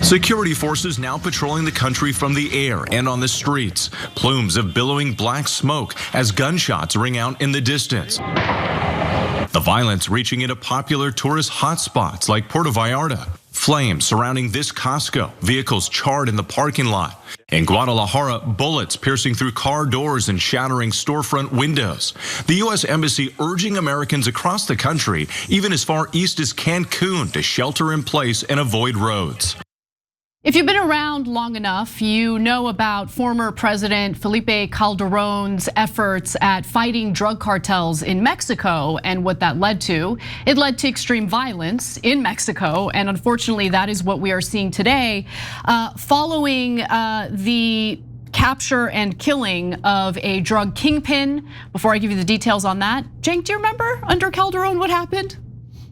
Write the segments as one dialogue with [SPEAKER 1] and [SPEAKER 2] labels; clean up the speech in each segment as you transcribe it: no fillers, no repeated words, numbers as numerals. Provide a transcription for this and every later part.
[SPEAKER 1] Security forces now patrolling the country from the air and on the streets. Plumes of billowing black smoke as gunshots ring out in the distance. The violence reaching into popular tourist hotspots like Puerto Vallarta. Flames surrounding this Costco, vehicles charred in the parking lot. In Guadalajara, bullets piercing through car doors and shattering storefront windows. The U.S. Embassy urging Americans across the country, even as far east as Cancun, to shelter in place and avoid roads.
[SPEAKER 2] If you've been around long enough, you know about former President Felipe Calderon's efforts at fighting drug cartels in Mexico and what that led to. It led to extreme violence in Mexico, and unfortunately that is what we are seeing today following the capture and killing of a drug kingpin. Before I give you the details on that, Cenk, do you remember under Calderon what happened?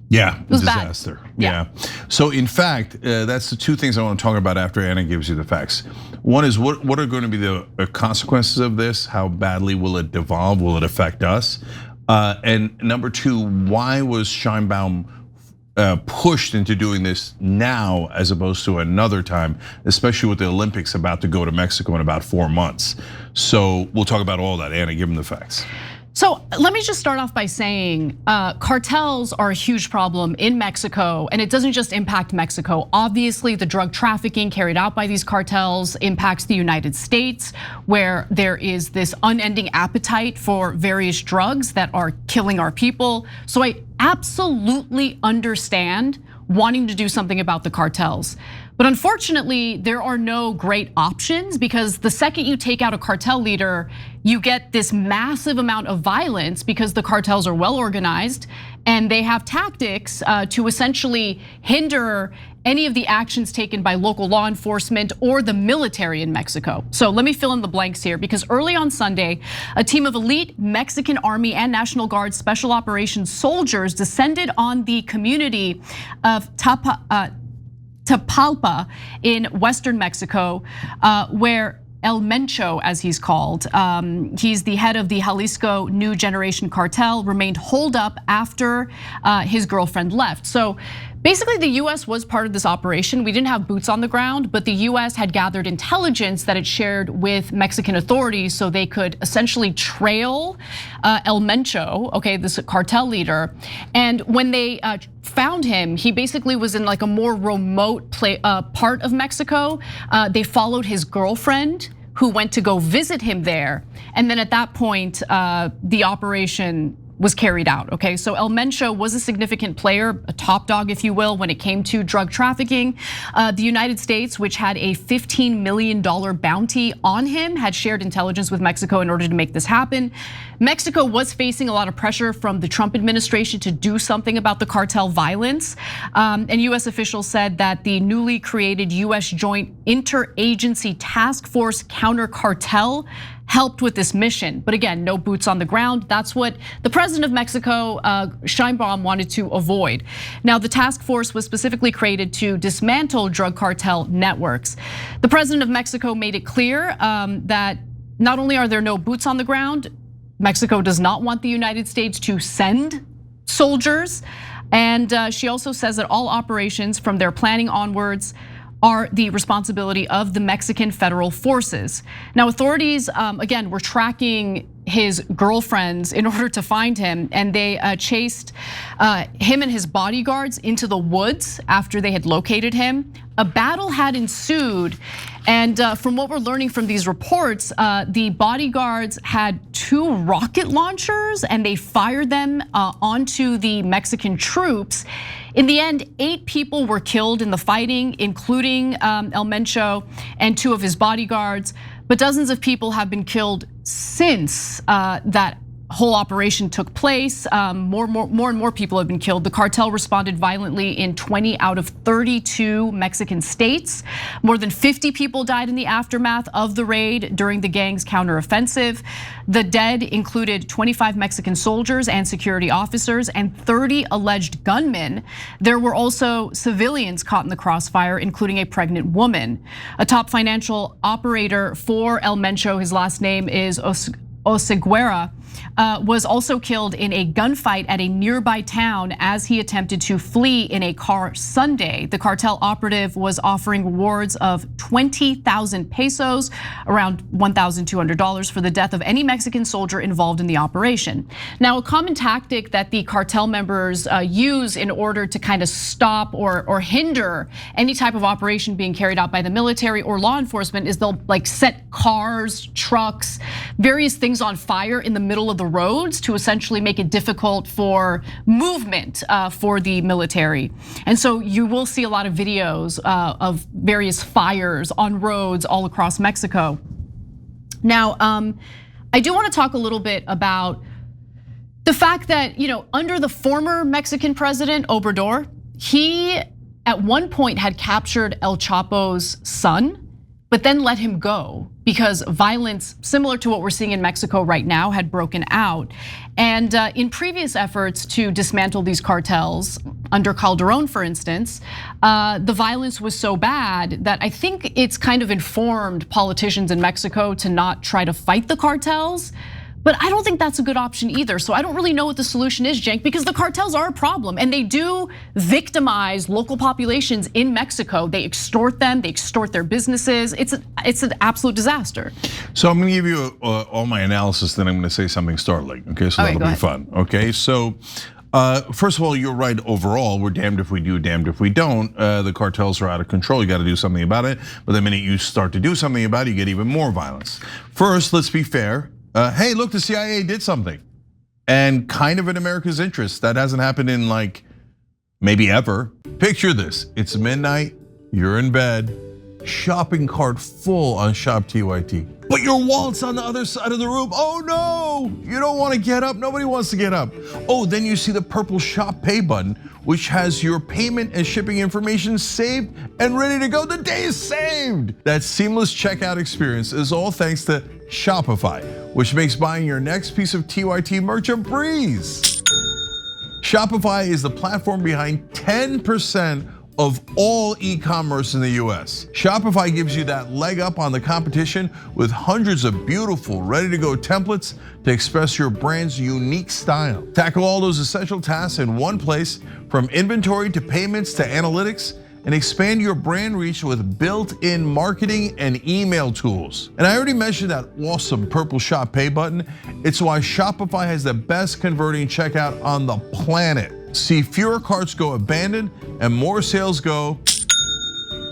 [SPEAKER 3] Yeah,
[SPEAKER 2] it was
[SPEAKER 3] disaster.
[SPEAKER 2] Bad.
[SPEAKER 3] Yeah. So in fact, that's the two things I want to talk about after Anna gives you the facts. One is what are going to be the consequences of this? How badly will it devolve? Will it affect us? And number two, why was Sheinbaum pushed into doing this now as opposed to another time, especially with the Olympics about to go to Mexico in about 4 months? So we'll talk about all that. Anna, give them the facts.
[SPEAKER 2] So let me just start off by saying cartels are a huge problem in Mexico, and it doesn't just impact Mexico. Obviously, the drug trafficking carried out by these cartels impacts the United States, where there is this unending appetite for various drugs that are killing our people. So I absolutely understand wanting to do something about the cartels. But unfortunately, there are no great options because the second you take out a cartel leader, you get this massive amount of violence because the cartels are well organized and they have tactics to essentially hinder any of the actions taken by local law enforcement or the military in Mexico. So let me fill in the blanks here because early on Sunday, a team of elite Mexican Army and National Guard special operations soldiers descended on the community of Tapalpa in western Mexico, where El Mencho, as he's called, he's the head of the Jalisco New Generation Cartel, remained holed up after his girlfriend left. So basically the US was part of this operation. We didn't have boots on the ground, but the US had gathered intelligence that it shared with Mexican authorities so they could essentially trail El Mencho, okay, this cartel leader. And when they found him, he basically was in like a more remote part of Mexico. They followed his girlfriend who went to go visit him there. And then at that point, the operation was carried out, okay? So El Mencho was a significant player, a top dog, if you will, when it came to drug trafficking. The United States, which had a $15 million bounty on him, had shared intelligence with Mexico in order to make this happen. Mexico was facing a lot of pressure from the Trump administration to do something about the cartel violence. And US officials said that the newly created US Joint Interagency Task Force Counter Cartel helped with this mission. But again, no boots on the ground. That's what the president of Mexico, Sheinbaum, wanted to avoid. Now, the task force was specifically created to dismantle drug cartel networks. The president of Mexico made it clear that not only are there no boots on the ground, Mexico does not want the United States to send soldiers. And she also says that all operations from their planning onwards are the responsibility of the Mexican federal forces. Now, authorities, again, were tracking his girlfriends in order to find him, and they chased him and his bodyguards into the woods after they had located him. A battle had ensued, and from what we're learning from these reports, the bodyguards had 2 rocket launchers and they fired them onto the Mexican troops. In the end, 8 people were killed in the fighting, including El Mencho and 2 of his bodyguards. But dozens of people have been killed since that whole operation took place. More and more people have been killed. The cartel responded violently in 20 out of 32 Mexican states. More than 50 people died in the aftermath of the raid during the gang's counteroffensive. The dead included 25 Mexican soldiers and security officers and 30 alleged gunmen. There were also civilians caught in the crossfire, including a pregnant woman. A top financial operator for El Mencho, his last name is Oseguera was also killed in a gunfight at a nearby town as he attempted to flee in a car Sunday. The cartel operative was offering rewards of 20,000 pesos, around $1,200, for the death of any Mexican soldier involved in the operation. Now, a common tactic that the cartel members use in order to kind of stop or hinder any type of operation being carried out by the military or law enforcement is they'll like set cars, trucks, various things on fire in the middle of the roads to essentially make it difficult for movement for the military. And so you will see a lot of videos of various fires on roads all across Mexico. Now, I do want to talk a little bit about the fact that, under the former Mexican president, Obrador, he at one point had captured El Chapo's son, but then let him go because violence similar to what we're seeing in Mexico right now had broken out. And in previous efforts to dismantle these cartels, under Calderon, for instance, the violence was so bad that I think it's kind of informed politicians in Mexico to not try to fight the cartels. But I don't think that's a good option either. So I don't really know what the solution is, Cenk, because the cartels are a problem and they do victimize local populations in Mexico. They extort them, they extort their businesses. It's an absolute disaster.
[SPEAKER 3] So I'm gonna give you all my analysis, then I'm gonna say something startling, okay? So that'll be fun, okay? So first of all, you're right overall. We're damned if we do, damned if we don't. The cartels are out of control. You gotta do something about it. But the minute you start to do something about it, you get even more violence. First, let's be fair. Hey, look, the CIA did something. And kind of in America's interest. That hasn't happened in like maybe ever. Picture this, it's midnight, you're in bed, shopping cart full on Shop TYT. But your wallet's on the other side of the room. Oh no, you don't wanna get up, nobody wants to get up. Oh, then you see the purple Shop Pay button, which has your payment and shipping information saved and ready to go. The day is saved. That seamless checkout experience is all thanks to Shopify, which makes buying your next piece of TYT merch a breeze. Shopify is the platform behind 10% of all e-commerce in the US. Shopify gives you that leg up on the competition with hundreds of beautiful, ready-to-go templates to express your brand's unique style. Tackle all those essential tasks in one place, from inventory to payments to analytics, and expand your brand reach with built-in marketing and email tools. And I already mentioned that awesome purple Shop Pay button. It's why Shopify has the best converting checkout on the planet. See fewer carts go abandoned and more sales go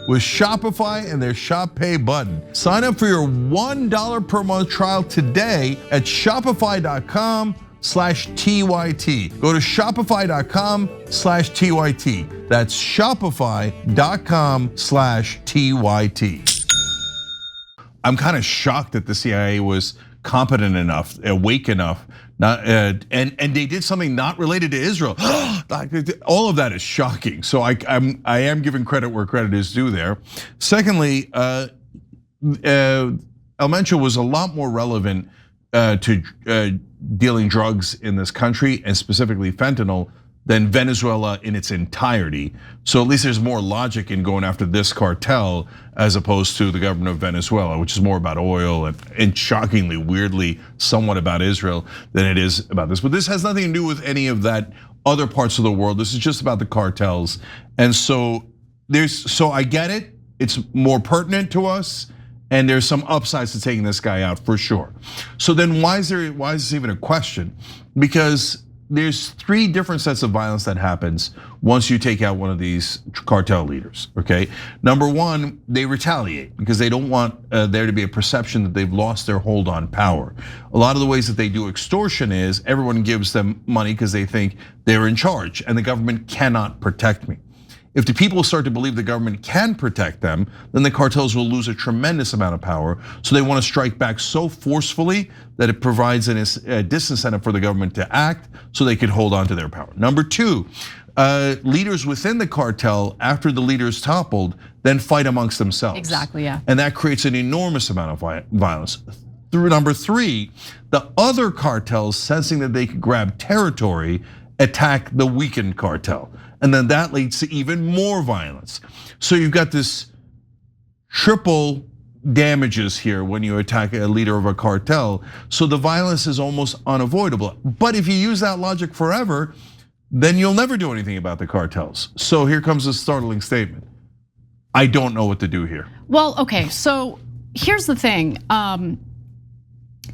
[SPEAKER 3] with Shopify and their Shop Pay button. Sign up for your $1 per month trial today at shopify.com/TYT. Go to shopify.com/TYT. That's shopify.com/TYT. I'm kind of shocked that the CIA was competent enough, awake enough, and they did something not related to Israel. All of that is shocking. So I am giving credit where credit is due there. Secondly, Mencho was a lot more relevant to dealing drugs in this country, and specifically fentanyl, than Venezuela in its entirety. So at least there's more logic in going after this cartel as opposed to the government of Venezuela, which is more about oil and shockingly, weirdly, somewhat about Israel than it is about this. But this has nothing to do with any of that other parts of the world. This is just about the cartels. And so I get it. It's more pertinent to us. And there's some upsides to taking this guy out for sure. So then why is this even a question? Because there's three different sets of violence that happens once you take out one of these cartel leaders, okay? Number one, they retaliate because they don't want there to be a perception that they've lost their hold on power. A lot of the ways that they do extortion is everyone gives them money because they think they're in charge and the government cannot protect me. If the people start to believe the government can protect them, then the cartels will lose a tremendous amount of power. So they want to strike back so forcefully that it provides a disincentive for the government to act so they could hold on to their power. Number two, leaders within the cartel, after the leaders toppled, then fight amongst themselves.
[SPEAKER 2] Exactly, yeah.
[SPEAKER 3] And that creates an enormous amount of violence. Number three, the other cartels, sensing that they could grab territory, attack the weakened cartel. And then that leads to even more violence. So you've got this triple damages here when you attack a leader of a cartel. So the violence is almost unavoidable. But if you use that logic forever, then you'll never do anything about the cartels. So here comes a startling statement. I don't know what to do here.
[SPEAKER 2] Well, okay, so here's the thing.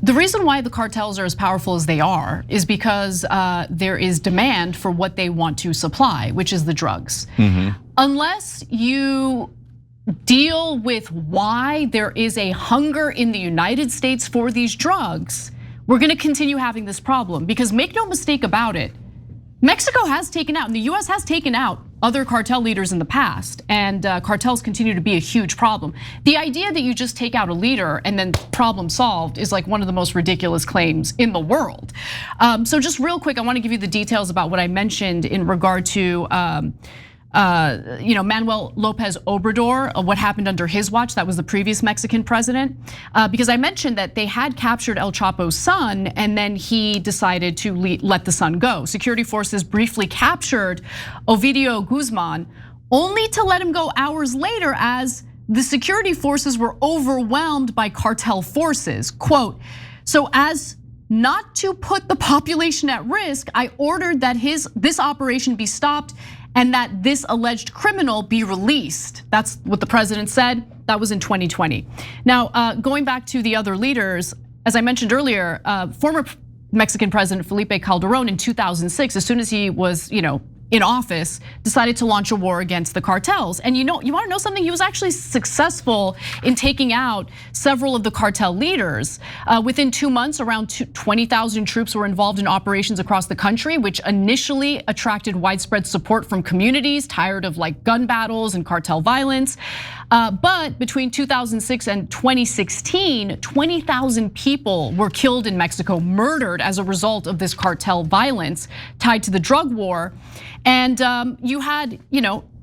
[SPEAKER 2] The reason why the cartels are as powerful as they are is because there is demand for what they want to supply, which is the drugs. Unless you deal with why there is a hunger in the United States for these drugs, we're gonna continue having this problem. Because make no mistake about it, Mexico has taken out, and the US has taken out other cartel leaders in the past, and cartels continue to be a huge problem. The idea that you just take out a leader and then problem solved is like one of the most ridiculous claims in the world. So just real quick, I wanna give you the details about what I mentioned in regard to Manuel Lopez Obrador, what happened under his watch. That was the previous Mexican president. Because I mentioned that they had captured El Chapo's son and then he decided to let the son go. Security forces briefly captured Ovidio Guzman only to let him go hours later as the security forces were overwhelmed by cartel forces. Quote, so as not to put the population at risk, I ordered that this operation be stopped and that this alleged criminal be released. That's what the president said. That was in 2020. Now, going back to the other leaders, as I mentioned earlier, former Mexican President Felipe Calderon in 2006, as soon as he was, in office, decided to launch a war against the cartels. And you wanna know something? He was actually successful in taking out several of the cartel leaders. Within 2 months, around 20,000 troops were involved in operations across the country, which initially attracted widespread support from communities tired of like gun battles and cartel violence. But between 2006 and 2016, 20,000 people were killed in Mexico, murdered as a result of this cartel violence tied to the drug war. And you had,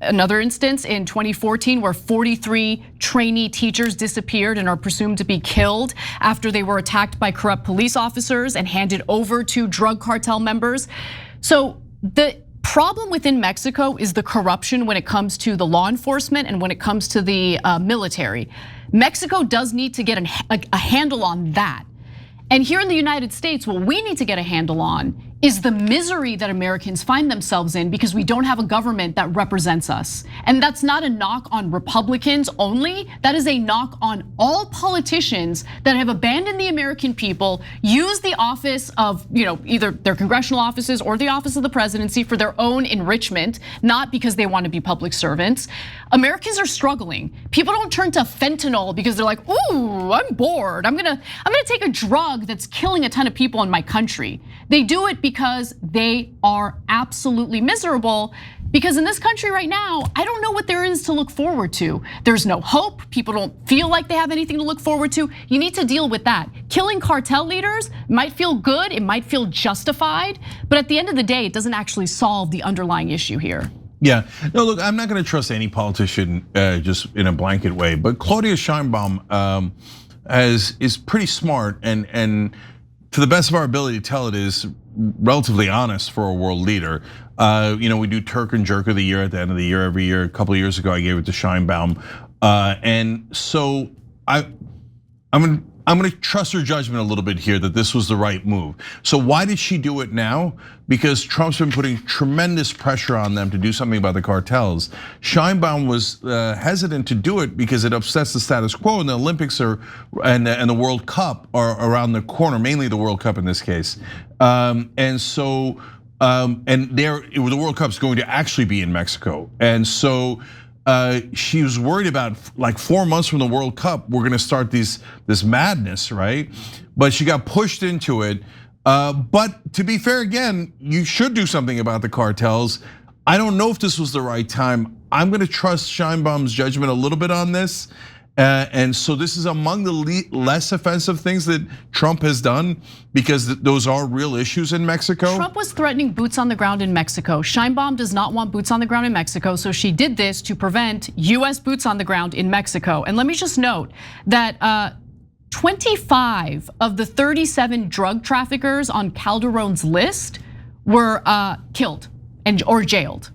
[SPEAKER 2] another instance in 2014 where 43 trainee teachers disappeared and are presumed to be killed after they were attacked by corrupt police officers and handed over to drug cartel members. So the problem within Mexico is the corruption when it comes to the law enforcement and when it comes to the military. Mexico does need to get a handle on that. And here in the United States, what we need to get a handle on is the misery that Americans find themselves in because we don't have a government that represents us. And that's not a knock on Republicans only, that is a knock on all politicians that have abandoned the American people, use the office of, either their congressional offices or the office of the presidency for their own enrichment, not because they want to be public servants. Americans are struggling. People don't turn to fentanyl because they're like, ooh, I'm bored. I'm gonna take a drug that's killing a ton of people in my country. They do it because they are absolutely miserable. Because in this country right now, I don't know what there is to look forward to. There's no hope. People don't feel like they have anything to look forward to. You need to deal with that. Killing cartel leaders might feel good, it might feel justified, but at the end of the day, it doesn't actually solve the underlying issue here.
[SPEAKER 3] Yeah, no, look, I'm not gonna trust any politician just in a blanket way, but Claudia Sheinbaum is pretty smart and to the best of our ability to tell it is relatively honest for a world leader. We do Turk and Jerk of the Year at the end of the year every year. A couple of years ago, I gave it to Sheinbaum, and so I'm gonna trust her judgment a little bit here that this was the right move. So why did she do it now? Because Trump's been putting tremendous pressure on them to do something about the cartels. Sheinbaum was hesitant to do it because it upsets the status quo, and the Olympics and the World Cup are around the corner, mainly the World Cup in this case. And so, the World Cup's going to actually be in Mexico, and so. She was worried about like 4 months from the World Cup, we're gonna start this madness, right? But she got pushed into it. But to be fair, again, you should do something about the cartels. I don't know if this was the right time. I'm gonna trust Sheinbaum's judgment a little bit on this. And so this is among the less offensive things that Trump has done because those are real issues in Mexico.
[SPEAKER 2] Trump was threatening boots on the ground in Mexico. Sheinbaum does not want boots on the ground in Mexico, so she did this to prevent US boots on the ground in Mexico. And let me just note that 25 of the 37 drug traffickers on Calderon's list were killed or jailed.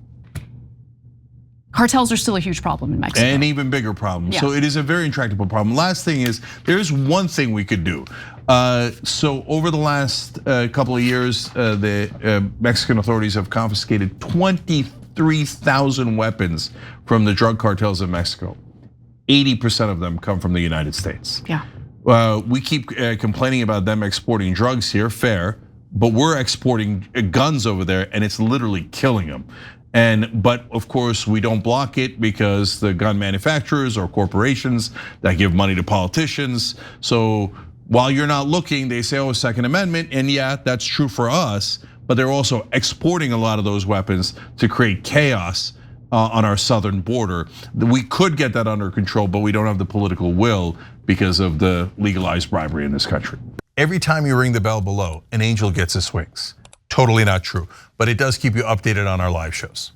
[SPEAKER 2] cartels are still a huge problem in Mexico.
[SPEAKER 3] An even bigger problem.
[SPEAKER 2] Yeah.
[SPEAKER 3] So it is a very intractable problem. Last thing is, there's one thing we could do. So over the last couple of years, the Mexican authorities have confiscated 23,000 weapons from the drug cartels in Mexico. 80% of them come from the United States.
[SPEAKER 2] Yeah.
[SPEAKER 3] We keep complaining about them exporting drugs here, fair, but we're exporting guns over there and it's literally killing them. But of course we don't block it because the gun manufacturers or corporations that give money to politicians. So while you're not looking, they say, oh, Second Amendment, and yeah, that's true for us, but they're also exporting a lot of those weapons to create chaos on our southern border. We could get that under control, but we don't have the political will because of the legalized bribery in this country.
[SPEAKER 4] Every time you ring the bell below, an angel gets his wings. Totally not true, but it does keep you updated on our live shows.